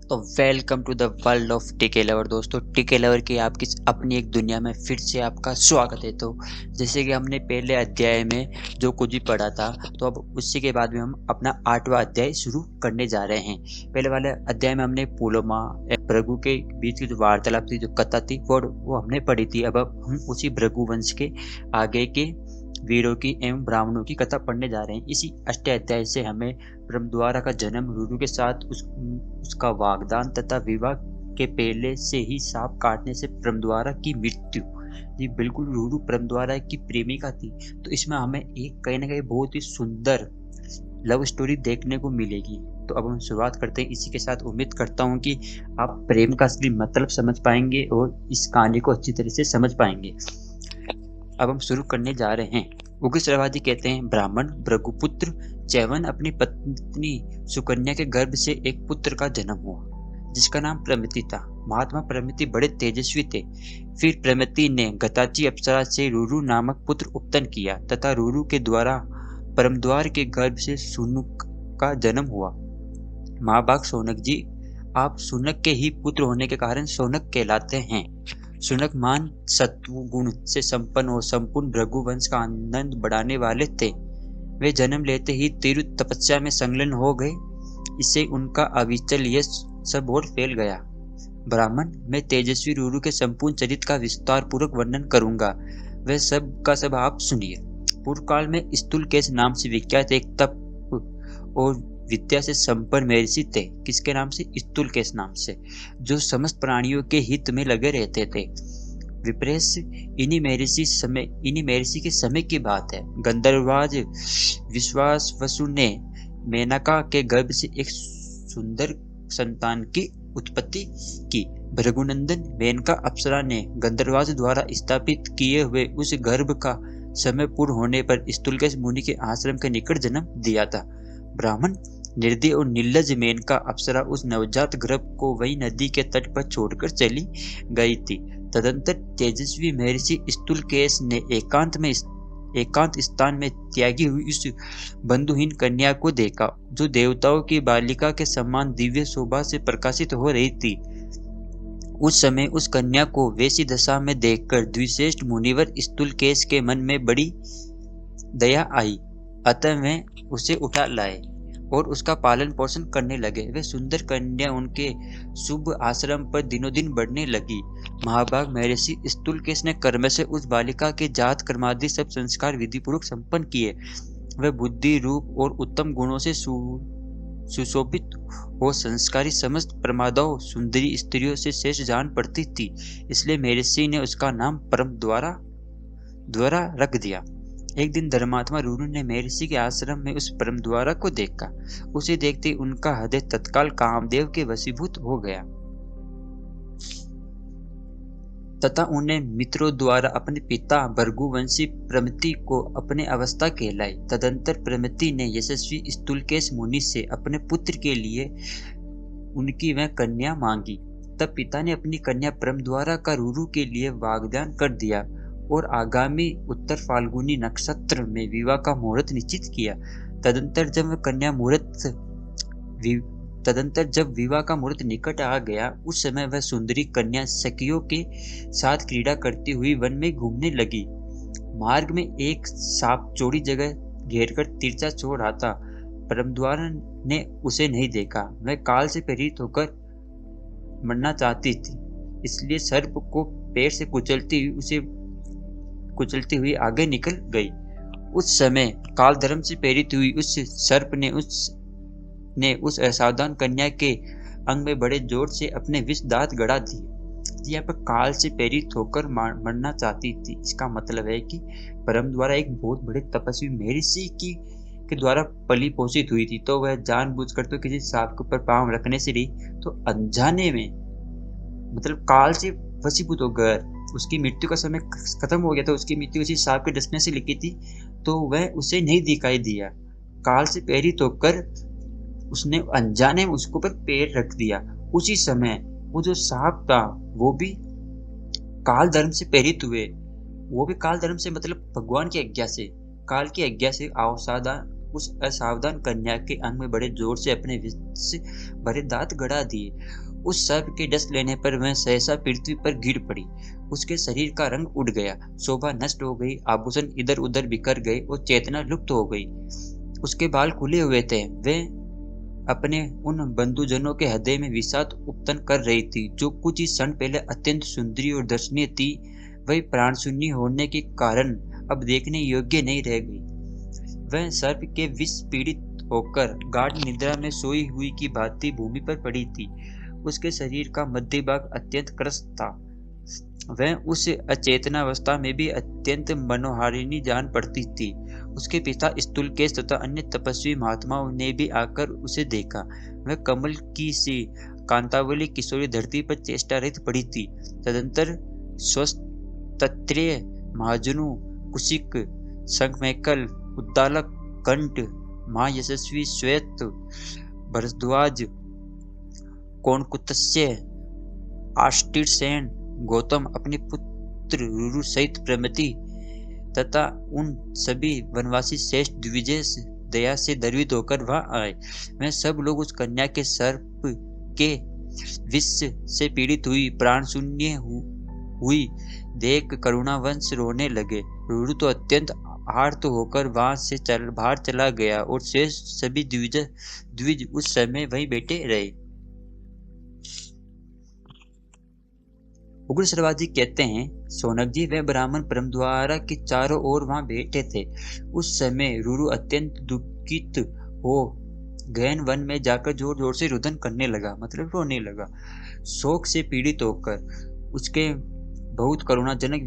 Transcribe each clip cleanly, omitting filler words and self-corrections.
तो welcome to the world of TK lover. दोस्तों, TK lover की आपकी अपनी एक दुनिया में फिर से आपका स्वागत है। तो जैसे कि हमने पहले अध्याय में जो कुछ भी पढ़ा था, तो अब उसी के बाद में हम अपना 8वां अध्याय शुरू करने जा रहे हैं। पहले वाले अध्याय में हमने पुलोमा भृगु के बीच की जो वार्तालाप थी, जो कथा थी, वो हमने पढ़ी थी। अब हम उसी भृगु वंश के आगे के वीरों की एवं ब्राह्मणों की कथा पढ़ने जा रहे हैं। इसी अष्टाध्याय से हमें ब्रह्मद्वारा का जन्म, रुरु के साथ उसका वागदान तथा विवाह के पहले से ही सांप काटने से ब्रह्मद्वारा की मृत्यु। ये बिल्कुल रुरु ब्रह्मद्वारा की प्रेमिका थी। तो इसमें हमें एक कहीं ना कहीं बहुत ही सुंदर लव स्टोरी देखने को मिलेगी। तो अब हम शुरुआत करते हैं इसी के साथ। उम्मीद करता हूँ कि आप प्रेम का असली मतलब समझ पाएंगे और इस कहानी को अच्छी तरह से समझ पाएंगे। अब हम शुरू करने जा रहे हैं। उग्र श्रवादी कहते हैं, ब्राह्मण भृगुपुत्र चैवन अपनी पत्नी सुकन्या के गर्भ से एक पुत्र का जन्म हुआ, जिसका नाम प्रमिति था। महात्मा प्रमिति बड़े तेजस्वी थे। फिर प्रमिति ने गताची अप्सरा से रुरु नामक पुत्र उत्पन्न किया तथा रुरु के द्वारा परमद्वार के गर्भ से सुनुक का जन्म हुआ। महाभाग सौनक जी, आप सुनक के ही पुत्र होने के कारण सौनक कहलाते हैं। सुनक मान सत्व गुण से संपन्न और संपूर्ण भृगु वंश का आनंद बढ़ाने वाले थे। वे जन्म लेते ही तीव्र तपस्या में संलग्न हो गए। इससे उनका अविचल यश सब और फैल गया। ब्राह्मण, मैं तेजस्वी रुरु के संपूर्ण चरित्र का विस्तार पूर्वक वर्णन करूंगा, वह सब का सब आप सुनिए। पूर्व काल में स्थूलकेश नाम से विख्यात एक तप और विद्या से संपन्न महर्षि थे। किसके नाम से? स्थूलकेश नाम से, जो समस्त प्राणियों के हित में लगे रहते थे। विप्रेश, इन्हीं महर्षि के समय की बात है। गंधर्वराज विश्वास वसु ने मेनका के गर्भ से एक सुंदर संतान की उत्पत्ति की। भृगुनंदन मेनका अप्सरा ने गंधर्वराज द्वारा स्थापित किए हुए उस गर्भ का समय पूर्ण होने पर स्थूलकेश मुनि के आश्रम के निकट जन्म दिया था। ब्राह्मण, निर्दय और निर्लज मेनका अप्सरा उस नवजात गर्भ को वही नदी के तट पर छोड़कर चली गई थी। तदंतर तेजस्वी महर्षि स्थूलकेश ने एकांत स्थान में त्यागी हुई उस बंधुहीन कन्या को देखा, जो देवताओं की बालिका के समान दिव्य शोभा से प्रकाशित हो रही थी। उस समय उस कन्या को वैसी दशा में देखकर द्विश्रेष्ठ मुनिवर स्थूलकेश के मन में बड़ी दया आई। अतः वे उसे उठा लाए और उसका पालन पोषण करने लगे। वे सुंदर कन्या उनके शुभ आश्रम पर दिनों दिन बढ़ने लगी। महाभाग महर्षि स्थूलकेश ने कर्म से उस बालिका के जात कर्मादि सब संस्कार विधि पूर्वक संपन्न किए। वह बुद्धि, रूप और उत्तम गुणों से सुशोभित और संस्कारी समस्त प्रमादाओं सुंदरी स्त्रियों से शेष जान पड़ती थी। इसलिए महर्षि ने उसका नाम परम द्वारा रख दिया। एक दिन धर्मात्मा रुरु ने महर्षि के आश्रम में उस परमद्वारा को देखा। उसे देखते उनका हृदय तत्काल कामदेव के वशीभूत हो गया तथा उन्हें मित्रों द्वारा अपने पिता भृगुवंशी प्रमिति को अपने अवस्था कहलाई। तदंतर प्रमिति ने यशस्वी स्थूलकेश मुनि से अपने पुत्र के लिए उनकी वह कन्या मांगी। तब पिता ने अपनी कन्या परमद्वारा का रुरु के लिए वाग्दान कर दिया और आगामी उत्तर फाल्गुनी नक्षत्र में विवाह का मुहूर्त निश्चित किया। तदंतर जब विवाह का मुहूर्त निकट आ गया, उस समय वह सुंदरी कन्या सखियों के साथ क्रीड़ा करती हुई वन में घूमने लगी। मार्ग में एक सांप चौड़ी जगह घेरकर तिरछा छोड़ रहा था। परमद्वारा ने उसे नहीं देखा। वह काल से प्रेरित होकर मरना चाहती थी, इसलिए सर्प को पैर से कुचलती हुई आगे निकल गई। उस समय काल धर्म से प्रेरित हुई उस सर्प ने उस असावधान कन्या के अंग में बड़े जोर से अपने विष दांत गड़ा दिए। यहाँ पर काल से प्रेरित होकर मरना चाहती थी, इसका मतलब है कि परम द्वारा एक बहुत बड़े तपस्वी महर्षि के द्वारा पली पोषित हुई थी। तो वह जानबूझकर तो किसी सांप के ऊपर पांव रखने से रही, तो अनजाने में मतलब काल से वशीभूत होकर उसकी मृत्यु का समय खत्म हो गया था। उसकी मृत्यु उसी सांप के डसने से लिखी थी, तो वह उसे नहीं दिखाई दिया। काल से प्रेरित होकर उसने अनजाने में उसके ऊपर पैर रख दिया। उसी समय वो जो सांप था वो भी काल धर्म से प्रेरित हुए। वो भी काल धर्म से मतलब भगवान की आज्ञा से, काल की आज्ञा से उस असावधान कन्या के अंग में बड़े जोर से अपने से भरे दांत गड़ा दिए। उस सर्प के डस लेने पर वह सहसा पृथ्वी पर गिर पड़ी। उसके शरीर का रंग उड़ गया, शोभा नष्ट हो गई, आभूषण इधर उधर बिखर गए और चेतना लुप्त हो गई। उसके बाल खुले हुए थे। वे अपने उन बंधुजनों के हृदय में विषाद उत्पन्न कर रही थी, जो कुछ ही क्षण पहले अत्यंत सुंदरी और दर्शनीय थी। वही प्राण शून्य होने के कारण अब देखने योग्य नहीं रह गई। वह सर्प के विष पीड़ित होकर गाढ़ निद्रा में सोई हुई की भांति भूमि पर पड़ी थी। उसके शरीर का मध्य भाग अत्यंत क्रस्त था। वह उस अचेतनावस्था में भी अत्यंत मनोहारिणी जान पड़ती थी। उसके पिता स्थूलकेश तथा अन्य तपस्वी महात्माओं ने भी आकर उसे देखा। वह कमल की सी कांतावली किशोरी धरती पर चेष्टा रहित पड़ी थी। तदंतर स्वस्तत्रेय महाजनु कुशिक संगमेकल उद्दालक कंठ महायशस्वी श्वेत भरद्वाज कौणकुत्स्य आष्टीरसेन गौतम अपने पुत्र रुरु सहित प्रमति तथा उन सभी वनवासी श्रेष्ठ द्विजय दया से दर्वित होकर वहां आए। वह सब लोग उस कन्या के सर्प के विष से पीड़ित हुई प्राण शून्य हुई देख करुणावंश रोने लगे। रुरु तो अत्यंत आर्त होकर वहां से बाहर चला गया और शेष सभी द्विज उस समय वहीं बैठे रहे। उग्र श्रवाजी कहते हैं, सोनक जी, वह ब्राह्मण परमद्वारा के चारों ओर वहां बैठे थे। उस समय रुरु अत्यंत दुखित हो गहन वन में जाकर जोर जोर से रुदन करने लगा, मतलब रोने लगा। शोक से पीड़ित होकर उसने बहुत करुणाजनक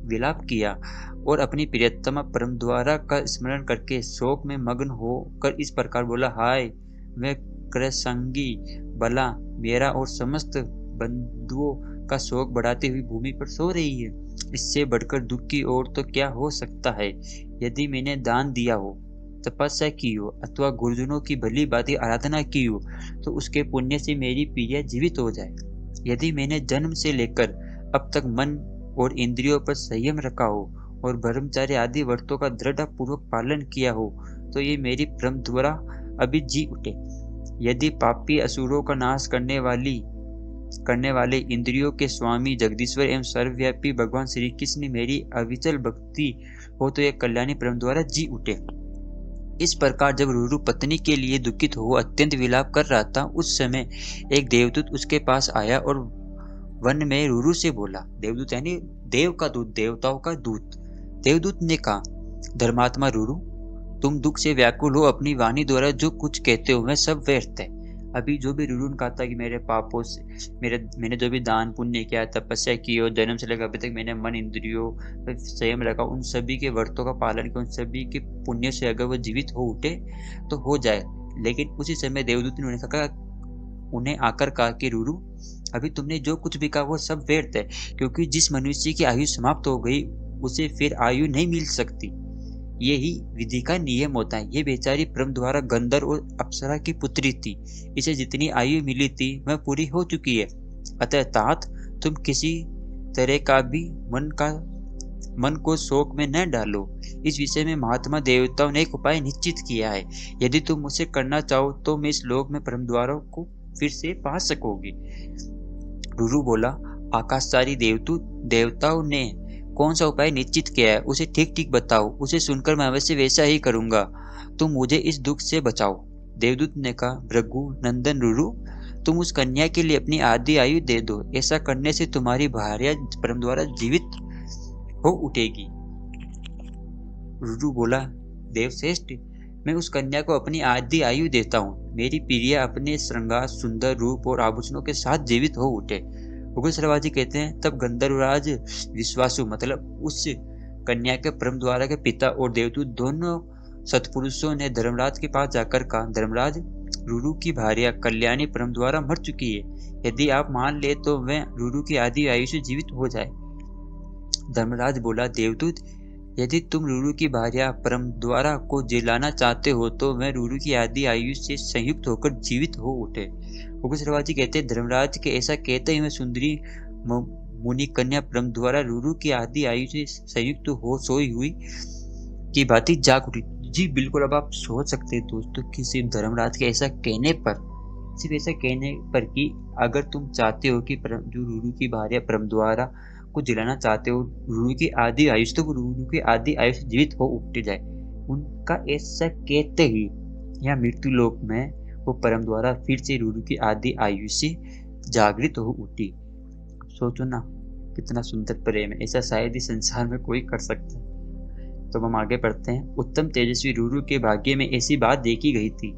विलाप किया और अपनी प्रियतमा परमद्वारा का स्मरण करके शोक में मग्न होकर इस प्रकार बोला, हाय, मैं कृसंगी बला मेरा और समस्त बंधुओं का शोक बढ़ाती हुई भूमि पर सो रही है। इससे बढ़कर दुख की ओर तो क्या हो सकता है। यदि मैंने दान दिया हो, तपस्या की हो अथवा गुरुजनों की भली भांति आराधना की हो, तो उसके पुण्य से मेरी प्रिया जीवित हो जाए। यदि मैंने जन्म से लेकर अब तक मन और इंद्रियों पर संयम रखा हो और ब्रह्मचार्य आदि व्रतों का दृढ़ पूर्वक पालन किया हो, तो ये मेरी परमद्वारा अभी जी उठे। यदि पापी असुरों का नाश करने वाले इंद्रियों के स्वामी जगदीश्वर एवं सर्वव्यापी भगवान श्री कृष्ण ने मेरी अविचल भक्ति हो, तो यह कल्याणी परमद्वारा जी उठे। इस प्रकार जब रुरु पत्नी के लिए दुखित हो अत्यंत विलाप कर रहा था, उस समय एक देवदूत उसके पास आया और वन में रुरु से बोला। देवदूत यानी देव का दूत, देवताओं का दूत। देवदूत ने कहा, धर्मात्मा रुरु, तुम दुख से व्याकुल हो। अपनी वाणी द्वारा जो कुछ कहते हो वह सब व्यर्थ है। अभी जो भी रुरु ने कहा था कि मेरे पापों से मैंने जो भी दान पुण्य किया, तपस्या की और जन्म से लेकर अभी तक मैंने मन इंद्रियों पर संयम रखा, उन सभी के व्रतों का पालन किया, उन सभी के पुण्य से अगर वो जीवित हो उठे तो हो जाए। लेकिन उसी समय देवदूत ने उन्हें आकर कहा कि रुरु, अभी तुमने जो कुछ भी कहा वो सब व्यर्थ है, क्योंकि जिस मनुष्य की आयु समाप्त हो गई उसे फिर आयु नहीं मिल सकती। यही विधि का नियम होता है। ये बेचारी परमद्वारा गंधर्व और अप्सरा की पुत्री थी। इसे जितनी आयु मिली थी वह पूरी हो चुकी है। अतः तात, तुम किसी तरह का भी मन को शोक में न डालो। इस विषय में महात्मा देवताओं ने एक उपाय निश्चित किया है। यदि तुम उसे करना चाहो तो मैं इस लोक में परमद्वारा को फिर से पा सकोगे। रुरु बोला, आकाशचारी देवताओं ने कौन सा उपाय निश्चित किया है, उसे ठीक ठीक बताओ। उसे सुनकर मैं अवश्य वैसा ही करूंगा। तुम मुझे इस दुख से बचाओ। देवदूत ने कहा, भृगु नंदन रुरु, तुम उस कन्या के लिए अपनी आधी आयु दे दो। ऐसा करने से तुम्हारी भार्या परमद्वारा जीवित हो उठेगी। रुरु बोला, देवश्रेष्ठ, मैं उस कन्या को अपनी आधी आयु देता हूँ। मेरी प्रिया अपने श्रृंगार, सुंदर रूप और आभूषणों के साथ जीवित हो उठे। उग्र श्रवाजी कहते हैं, तब गंधर्वराज विश्वासु, मतलब उस कन्या के परमद्वारा के पिता और देवदूत दोनों सत्पुरुषों ने धर्मराज के पास जाकर कहा, धर्मराज, रुरु की भार्या कल्याणी परमद्वारा मर चुकी है। यदि आप मान ले तो वह रुरु की आधी आयु से जीवित हो जाए। धर्मराज बोला, देवदूत, यदि तुम रुरु की भार्या परमद्वारा को जिलाना चाहते हो तो वह रुरु की आधी आयु से संयुक्त होकर जीवित हो उठे। उग्र श्रवाजी कहते हैं, धर्मराज के ऐसा कहते ही मैं सुंदरी मुनि कन्या परमद्वारा रुरु की आधी आयु से संयुक्त हो सोई हुई की भांति जाग उठी। जी बिल्कुल, अब आप सोच सकते हैं दोस्तों कि सिर्फ धर्मराज के ऐसा कहने पर, सिर्फ ऐसा कहने पर कि अगर तुम चाहते हो कि जो रूरू की भार्या परमद्वारा को जिलाना चाहते हो, रूरू की आधी आयुष, तो वो रूरू की आधी आयुष जीवित हो उठ जाए। उनका ऐसा कहते ही यहाँ मृत्यु लोक में वो परमद्वारा फिर से रूरू की आधी आयुष से जागृत हो उठी। सोचो ना, कितना सुंदर प्रेम है, ऐसा शायद ही संसार में कोई कर सकता है। तो हम आगे बढ़ते हैं। उत्तम तेजस्वी रूरू के भाग्य में ऐसी बात देखी गई थी।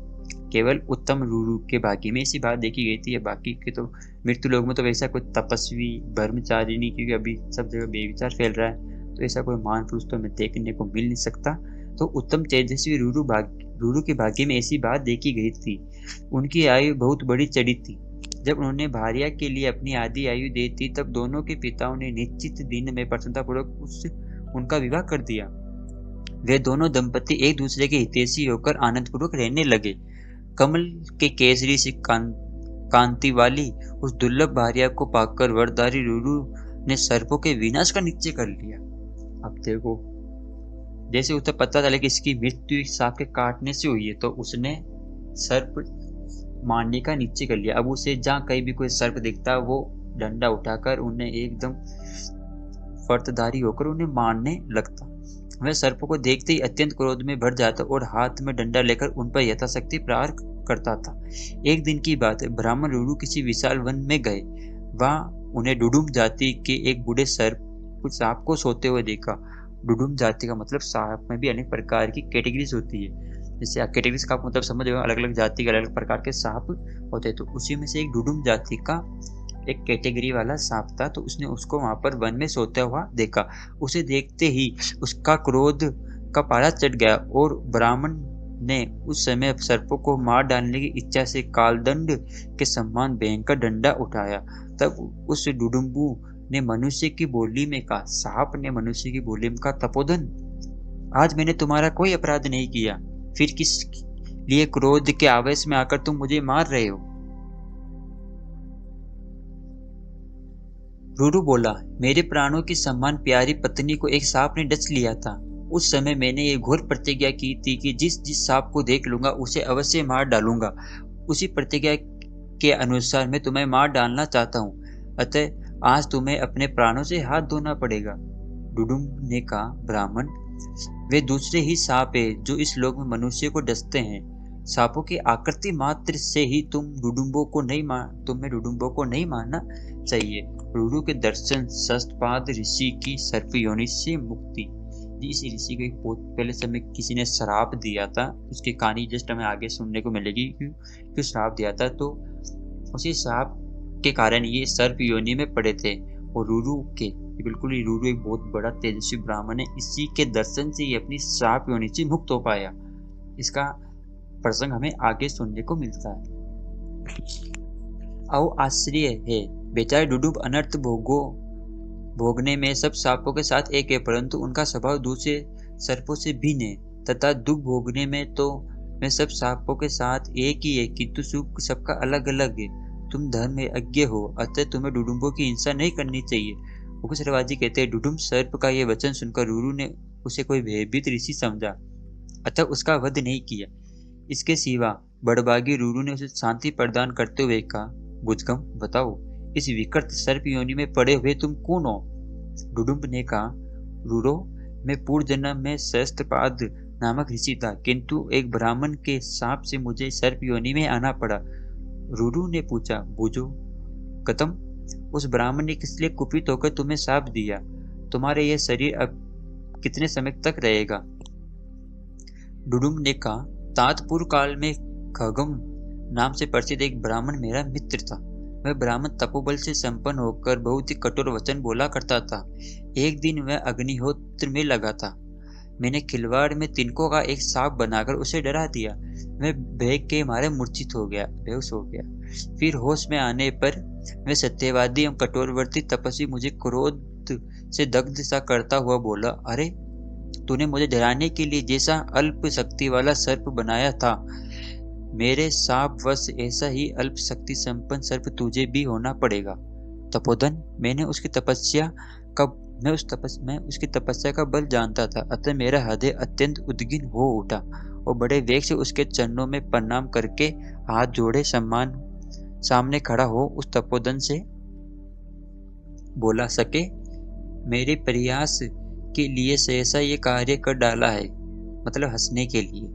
केवल उत्तम रूरू के भाग्य में ऐसी बात देखी गई थी, या बाकी के तो मृत्यु लोग में तो वैसा कोई तपस्वी ब्रह्मचारी नहीं, क्योंकि अभी सब जगह बेविचार फैल रहा है, तो ऐसा कोई महान पुरुष तो हमें देखने को मिल नहीं सकता। तो उत्तम तेजस्वी रूरू के भाग्य में ऐसी बात देखी गई थी। उनकी आयु बहुत बड़ी चढ़ी थी। जब उन्होंने भार्या के लिए अपनी आधी आयु दे दी, तब दोनों के पिताओं ने निश्चित दिन में प्रसन्नतापूर्वक उनका विवाह कर दिया। वे दोनों दंपति एक दूसरे के हितैषी होकर आनंदपूर्वक रहने लगे। कमल के केसरी से कांति वाली उस दुर्लभ भार्या को पाकर वरदारी रूरू ने सर्पों के विनाश का निश्चय कर लिया। अब देखो, जैसे उसे पता चला कि इसकी मृत्यु सांप के काटने से हुई है, तो उसने सर्प मारने का निश्चय कर लिया। अब उसे जहाँ कहीं भी कोई सर्प दिखता, वो डंडा उठाकर उन्हें एकदम फर्तधारी होकर उन्हें मारने लगता। वह सर्पों को देखते ही अत्यंत क्रोध में भर जाता और हाथ में डंडा लेकर उन पर यथाशक्ति प्रहार करता था। एक दिन की बात है, ब्राह्मण रूरू किसी विशाल वन में गए। वहां उन्हें डुडुम जाति के एक बूढ़े सर्प कुछ सांप को सोते हुए देखा। डुडुम जाति का मतलब सांप में भी अनेक प्रकार की कैटेगरीज होती है। जैसे कैटेगरीज का मतलब समझ, अलग अलग जाति के अलग अलग प्रकार के सांप होते हैं, तो उसी में से एक डुडुम जाति का एक कैटेगरी वाला सांप था। तो उसने उसको वहां पर वन में सोता हुआ देखा। उसे देखते ही उसका क्रोध का पारा चढ़ गया और ब्राह्मण ने उस समय सर्पों को मार डालने की इच्छा से कालदंड के समान भयंकर डंडा उठाया। तब उस डुडुम्बू ने मनुष्य की बोली में कहा, सांप ने मनुष्य की बोली में कहा, तपोधन, आज मैंने तुम्हारा कोई अपराध नहीं किया, फिर किस लिए क्रोध के आवेश में आकर तुम मुझे मार रहे हो? रूरू बोला, मेरे प्राणों की सम्मान प्यारी पत्नी को एक सांप ने डस लिया था। उस समय मैंने ये घोर प्रतिज्ञा की थी कि जिस सांप को देख लूंगा उसे अवश्य मार डालूंगा। उसी प्रतिज्ञा के अनुसार मैं तुम्हें मार डालना चाहता हूँ, अतः आज तुम्हें अपने प्राणों से हाथ धोना पड़ेगा। डुडुम ने कहा, ब्राह्मण, वे दूसरे ही सांप है जो इस लोक में मनुष्य को डसते हैं। सांपों की आकृति मात्र से ही तुम्हें डुडुम्बों को नहीं मारना चाहिए। रूरू के दर्शन शस्त्रपाद ऋषि की सर्प योनि से मुक्ति। इस ऋषि को एक बहुत पहले समय किसी ने श्राप दिया था, उसकी कहानी जस्ट हमें आगे सुनने को मिलेगी क्यों श्राप दिया था। तो उसी श्राप के कारण ये सर्प योनि में पड़े थे। और रूरू के बिल्कुल ही रूरू एक बहुत बड़ा तेजस्वी ब्राह्मण है, इसी के दर्शन से ये अपनी श्राप योनि से मुक्त हो पाया। इसका प्रसंग हमें आगे सुनने को मिलता है। आओ आश्चर्य है, बेचारे डुडुम अनर्थ भोगने में सब सांपों के साथ एक है, परंतु उनका स्वभाव दूसरे सर्पों से भिन्न है, तथा दुख भोगने में तो वे सब सांपों के साथ एक ही है, किंतु सुख सबका अलग अलग है। तुम धर्म में अज्ञ हो, अतः तुम्हें डुडुम्बों की हिंसा नहीं करनी चाहिए। मुकुशरवाजी कहते हैं, डुडुम सर्प का यह वचन सुनकर रूरू ने उसे कोई भयभीत ऋषि समझा, अतः उसका वध नहीं किया। इसके सिवा बड़भागी रूरू ने उसे शांति प्रदान करते हुए कहा, बुजगम, बताओ, इस विकृत सर्प योनि में पड़े हुए तुम कौन हो? डुडुम्ब ने कहा, रूरो, मैं पूर्व जन्म में सहस्त्रपाद नामक ऋषि था, किंतु एक ब्राह्मण के शाप से मुझे सर्प योनि में आना पड़ा। रूरू ने पूछा, बूझो कतम, उस ब्राह्मण ने किस लिए कुपित होकर तुम्हें शाप दिया? तुम्हारे यह शरीर अब कितने समय तक रहेगा? डुडुम्ब ने कहा, तातपूर्व काल में खगम नाम से प्रसिद्ध एक ब्राह्मण मेरा मित्र था। वह ब्राह्मण तपोबल से संपन्न होकर बहुत ही कठोर वचन बोला करता था। एक दिन वह अग्निहोत्र में लगा था। मैंने खिलवाड़ में तिनकों का एक सांप बनाकर उसे डरा दिया। वह भय के मारे मूर्छित हो गया, बेहोश हो गया। फिर होश में आने पर वह सत्यवादी एवं कठोरवर्ती तपस्वी मुझे क्रोध से दग्ध सा करता हुआ बोला, अरे, तूने मुझे डराने के लिए जैसा अल्प शक्ति वाला सर्प बनाया था, मेरे साप वश ऐसा ही अल्प शक्ति संपन्न सर्प तुझे भी होना पड़ेगा। तपोधन, मैंने उसकी तपस्या का मैं उसकी तपस्या का बल जानता था, अतः मेरा हृदय अत्यंत उद्विग्न हो उठा और बड़े वेग से उसके चरणों में प्रणाम करके हाथ जोड़े सामने खड़ा हो उस तपोधन से बोला, सके मेरे प्रयास के लिए सहसा ये कार्य कर डाला है, मतलब हंसने के लिए।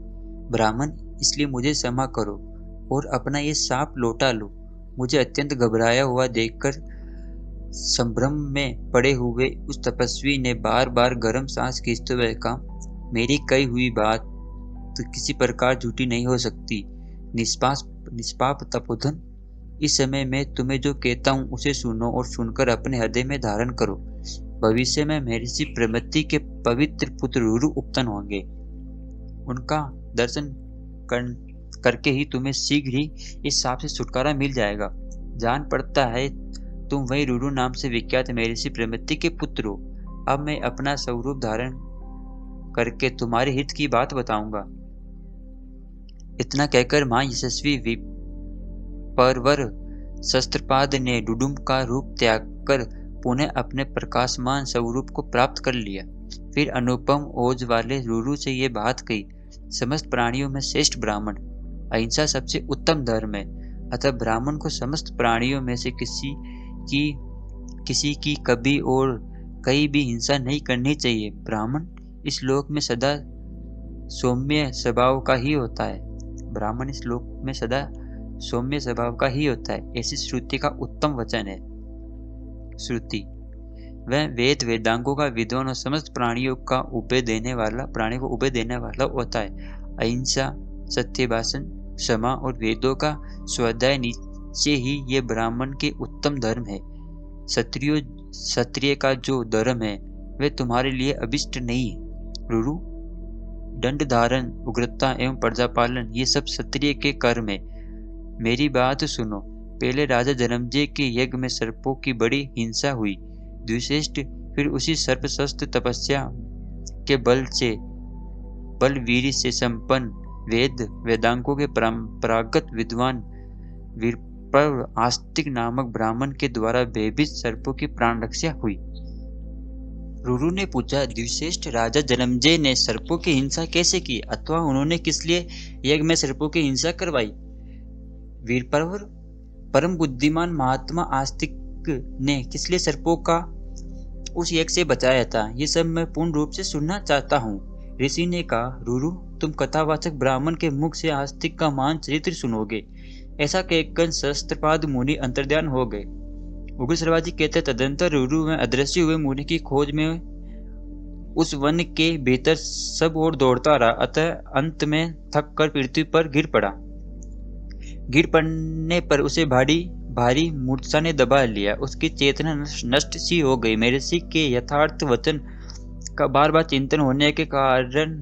ब्राह्मण, इसलिए मुझे क्षमा करो और अपना ये साप लौटा लो। मुझे अत्यंत घबराया हुआ देखकर संभ्रम में पड़े हुए उस तपस्वी ने बार बार गर्म सांस खींचते हुए कहा, मेरी कही हुई बात तो किसी प्रकार झूठी नहीं हो सकती। निष्पाप तपोधन, इस समय मैं तुम्हें जो कहता हूँ उसे सुनो और सुनकर अपने हृदय में धारण करो। भविष्य में महर्षि प्रमिति के पवित्र पुत्र रुरु उत्पन्न होंगे। उनका दर्शन करके ही तुम्हें शीघ्र ही इस सांप से छुटकारा मिल जाएगा। जान पड़ता है तुम वही रुरु नाम से विख्यात महर्षि प्रमिति के पुत्र हो। अब मैं अपना स्वरूप धारण करके तुम्हारे हित की बात बताऊंगा। इतना कहकर महायशस्वी विप्रवर शस्त्रपाद ने डुडुम का रूप त्याग कर पुनः अपने प्रकाशमान स्वरूप को प्राप्त कर लिया। फिर अनुपम ओज वाले रुरु से ये बात कही, समस्त प्राणियों में श्रेष्ठ ब्राह्मण, अहिंसा सबसे उत्तम धर्म है, अतः ब्राह्मण को समस्त प्राणियों में से किसी की कभी और कहीं भी हिंसा नहीं करनी चाहिए। ब्राह्मण इस लोक में सदा सौम्य स्वभाव का ही होता है। ब्राह्मण इस लोक में सदा सौम्य स्वभाव का ही होता है, ऐसी श्रुति का उत्तम वचन है। श्रुति वह वेदांगों का विद्वान और समस्त प्राणियों को उपदेश देने वाला होता है। अहिंसा, सत्य भाषण, क्षमा और वेदों का स्वाध्याय नीचे ही ये ब्राह्मण के उत्तम धर्म है। क्षत्रिय का जो धर्म है वह तुम्हारे लिए अभिष्ट नहीं है। रुरु, दंड धारण, उग्रता एवं प्रजापालन ये सब क्षत्रिय के कर्म है। मेरी बात सुनो। पहले राजा जन्मेजय के यज्ञ में सर्पों की बड़ी हिंसा हुई। द्विश्रेष्ठ फिर उसी सर्पशस्त्र तपस्या के बल वीर से संपन्न वेदांगों के परंपरागत विद्वान वीरपर आस्तिक नामक ब्राह्मण के द्वारा भयभीत सर्पों की प्राण रक्षा हुई। रुरु ने पूछा, द्विश्रेष्ठ राजा जन्मेजय ने सर्पों की हिंसा कैसे की, अथवा उन्होंने किस लिए यज्ञ में सर्पों की हिंसा करवाई? वीरपर, परम बुद्धिमान महात्मा आस्तिक ने किस लिए सर्पों का उस यज्ञ से बचाया था, ये सब मैं पूर्ण रूप से सुनना चाहता हूँ। ऋषि ने कहा, रुरु, तुम कथावाचक ब्राह्मण के मुख से आस्तिक का महान चरित्र सुनोगे। ऐसा कहकर शस्त्रपाद मुनि अंतर्ध्यान हो गए। उग्र श्रवाजी कहते, तदंतर रुरु में अदृश्य हुए मुनि की खोज में उस वन के भीतर सब ओर दौड़ता रहा, अतः अंत में थक कर पृथ्वी पर गिर पड़ा। गिर पड़ने पर उसे भारी मूर्छा ने दबा लिया। उसकी चेतना नष्ट सी हो गई। महर्षि के यथार्थ वचन का बार बार चिंतन होने के कारण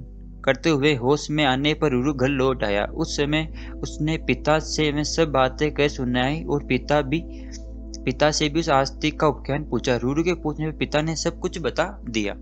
करते हुए होश में आने पर रुरु घर लौट आया। उस समय उसने पिता से वह सब बातें कह सुनाई और पिता से भी उस आस्तिक का उपख्यान पूछा। रुरु के पूछने पर पिता ने सब कुछ बता दिया।